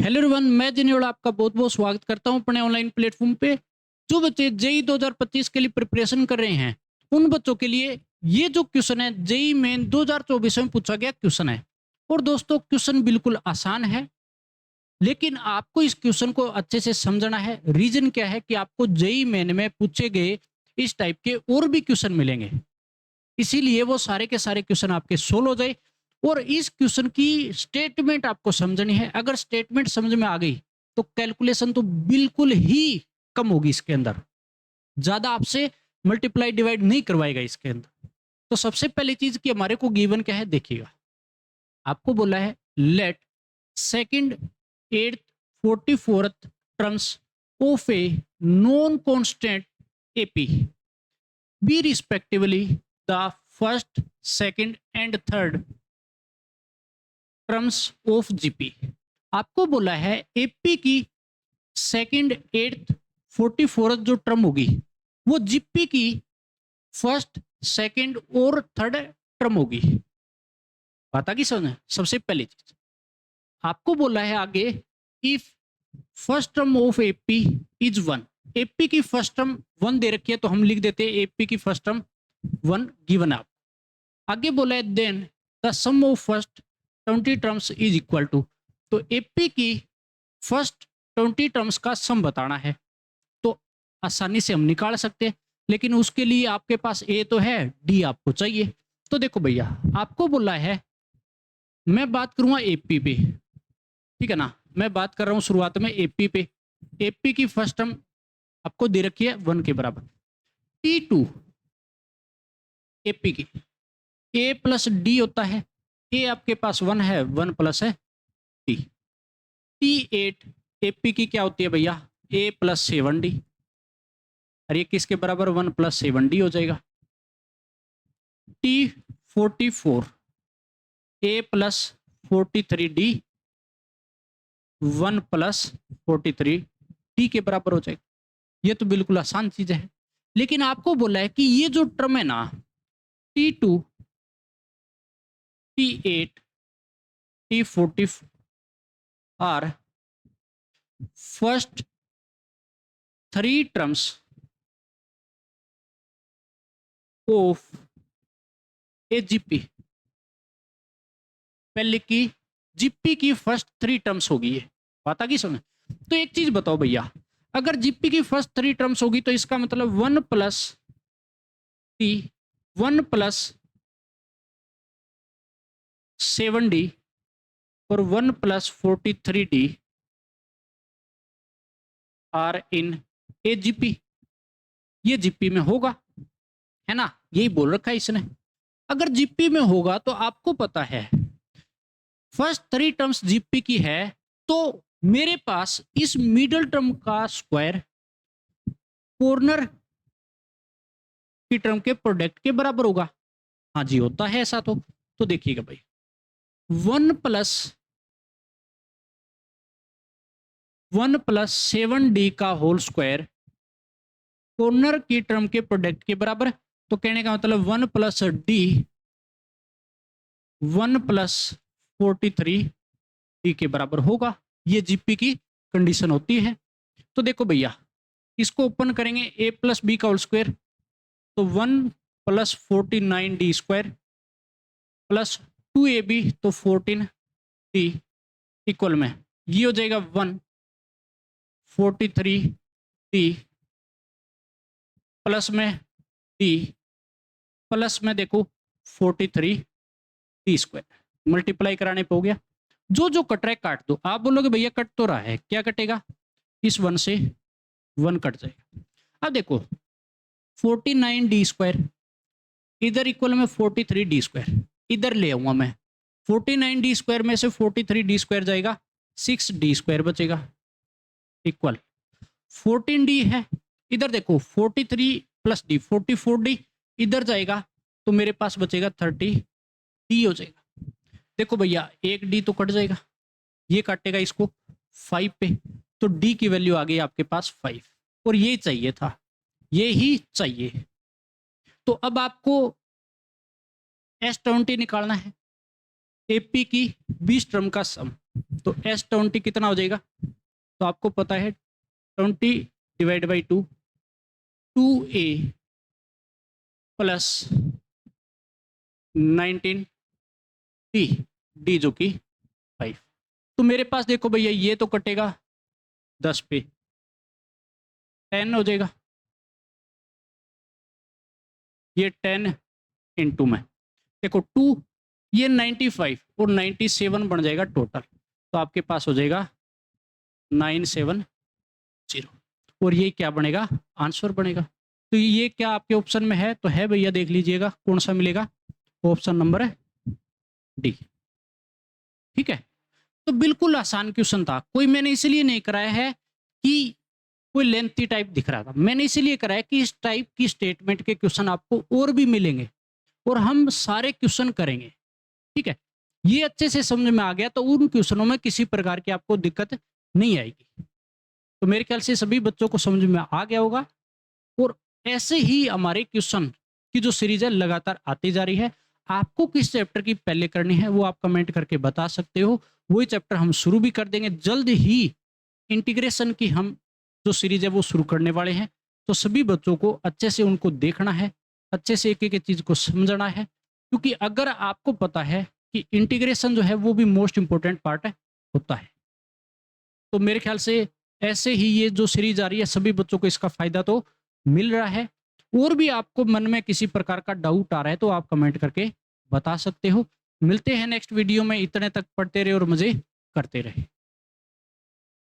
Hello everyone, मैं जिन्होंने आपका बहुत बहुत स्वागत करता हूं अपने ऑनलाइन प्लेटफॉर्म पे। जो बच्चे जेई 2025 के लिए प्रिपरेशन कर रहे हैं उन बच्चों के लिए ये जो क्वेश्चन है जेई मेन 2024 में पूछा गया क्वेश्चन है। और दोस्तों क्वेश्चन बिल्कुल आसान है, लेकिन आपको इस क्वेश्चन को अच्छे से समझना है। रीजन क्या है कि आपको जेई मेन में पूछे गए इस टाइप के और भी क्वेश्चन मिलेंगे, इसीलिए वो सारे के सारे क्वेश्चन आपके सोल्व हो जाए। और इस क्वेश्चन की स्टेटमेंट आपको समझनी है। अगर स्टेटमेंट समझ में आ गई तो कैलकुलेशन तो बिल्कुल ही कम होगी इसके अंदर, ज्यादा आपसे मल्टीप्लाई डिवाइड नहीं करवाएगा इसके अंदर। तो सबसे पहली चीज कि हमारे को गिवन क्या है देखिएगा। आपको बोला है let second, eighth, 44th terms of a non constant AP B respectively the first, second and third terms of GP. आपको बोला है एपी की सेकंड, एट्थ, 44th जो टर्म होगी वो जीपी की फर्स्ट, सेकंड और थर्ड टर्म होगी। पता की समझ। सबसे पहली चीज आपको बोला है आगे, if first term of AP is one. AP की फर्स्ट टर्म वन दे रखी है तो हम लिख देते हैं एपी की फर्स्ट टर्म वन गिवन आप। आगे बोला है then the sum of first 20 terms is equal to. तो एपी की फर्स्ट 20 टर्म्स का सम बताना है तो आसानी से हम निकाल सकते हैं, लेकिन उसके लिए आपके पास ए तो है, डी आपको चाहिए। तो देखो भैया, आपको बोला है, मैं बात करूंगा एपी पे, ठीक है ना। मैं बात कर रहा हूं शुरुआत में एपी पे। एपी की फर्स्ट टर्म आपको दे रखी है वन के बराबर। टी टू एपी की ए प्लस डी होता है। ए आपके पास वन है, वन प्लस है टी। टी एट एपी की क्या होती है भैया, ए प्लस 7 डी। और ये किसके बराबर, वन प्लस 7 डी हो जाएगा। T 44 A plus 43 D, one plus 43 D के बराबर हो जाएगा। ये तो बिल्कुल आसान चीज है, लेकिन आपको बोला है कि ये जो टर्म है ना, T two, T eight, T 44 are first 3 terms of a GP. पहले की जीपी की फर्स्ट 3 टर्म्स होगी ये, पता की समझ। तो एक चीज बताओ भैया, अगर जीपी की फर्स्ट 3 टर्म्स होगी तो इसका मतलब one plus T, one plus 7 D और one plus 43 D are in a GP. ये जीपी में होगा, है ना, यही बोल रखा है इसने। अगर जीपी में होगा तो आपको पता है फर्स्ट 3 टर्म्स जीपी की है, तो मेरे पास इस मिडल टर्म का स्क्वायर कॉर्नर की टर्म के प्रोडक्ट के बराबर होगा। हाँ जी, होता है ऐसा। तो देखिएगा भाई, वन प्लस 7 डी का होल स्क्वायर कॉर्नर की टर्म के प्रोडक्ट के बराबर। तो कहने का मतलब one plus D, one plus 43 D के बराबर होगा। ये जीपी की कंडीशन होती है। तो देखो भैया, इसको ओपन करेंगे, ए प्लस बी का होल स्क्वायर, तो one plus 49 D square plus 2ab तो 14 डी इक्वल में ये हो जाएगा 143 डी प्लस में डी प्लस में देखो 43 डी स्क्वायर। मल्टीप्लाई कराने पे हो गया। जो जो कट रहा है काट दो। आप बोलोगे भैया कट तो रहा है, क्या कटेगा, इस वन से वन कट जाएगा। अब देखो 49 डी स्क्वायर इधर इक्वल में 43 डी स्क्वायर इधर ले आऊंगा मैं। 49 डी स्क्वायर में से 43 डी स्क्वायर जाएगा, 6 डी स्क्वायर बचेगा इक्वल 14 डी है। इधर देखो 43 प्लस डी 44 डी इधर जाएगा तो मेरे पास बचेगा 30 डी हो जाएगा। देखो भैया एक डी तो कट जाएगा, ये काटेगा इसको 5 पे, तो डी की वैल्यू आ गई आपके पास 5। और ये चाहिए था, ये ही चाहिए। तो अब आपको S20 निकालना है। एपी की 20 टर्म का सम, तो S20 कितना हो जाएगा, तो आपको पता है 20 divide by 2, 2A plus 19D, D जो कि 5। तो मेरे पास देखो भैया ये तो कटेगा 10 पे, 10 हो जाएगा, ये 10 इंटू में देखो 2, ये 95 और 97 बन जाएगा टोटल, तो आपके पास हो जाएगा 970 और ये क्या बनेगा, आंसर बनेगा। तो ये क्या आपके ऑप्शन में है, तो है भैया, देख लीजिएगा कौन सा मिलेगा, ऑप्शन नंबर है डी। ठीक है, तो बिल्कुल आसान क्वेश्चन था, कोई मैंने इसलिए नहीं कराया है कि कोई लेंथी टाइप दिख रहा था, मैंने इसीलिए कराया कि इस टाइप की स्टेटमेंट के क्वेश्चन आपको और भी मिलेंगे और हम सारे क्वेश्चन करेंगे। ठीक है, ये अच्छे से समझ में आ गया तो उन क्वेश्चनों में किसी प्रकार की आपको दिक्कत नहीं आएगी। तो मेरे ख्याल से सभी बच्चों को समझ में आ गया होगा और ऐसे ही हमारे क्वेश्चन की जो सीरीज है लगातार आती जा रही है। आपको किस चैप्टर की पहले करनी है वो आप कमेंट करके बता सकते हो, वही चैप्टर हम शुरू भी कर देंगे जल्द ही। इंटीग्रेशन की हम जो सीरीज है वो शुरू करने वाले हैं, तो सभी बच्चों को अच्छे से उनको देखना है, अच्छे से एक एक चीज को समझना है, क्योंकि अगर आपको पता है कि इंटीग्रेशन जो है वो भी मोस्ट इंपॉर्टेंट पार्ट होता है, तो मेरे ख्याल से ऐसे ही ये जो सीरीज आ रही है सभी बच्चों को इसका फायदा तो मिल रहा है। और भी आपको मन में किसी प्रकार का डाउट आ रहा है तो आप कमेंट करके बता सकते हो। मिलते हैं नेक्स्ट वीडियो में, इतने तक पढ़ते रहे और मजे करते रहे।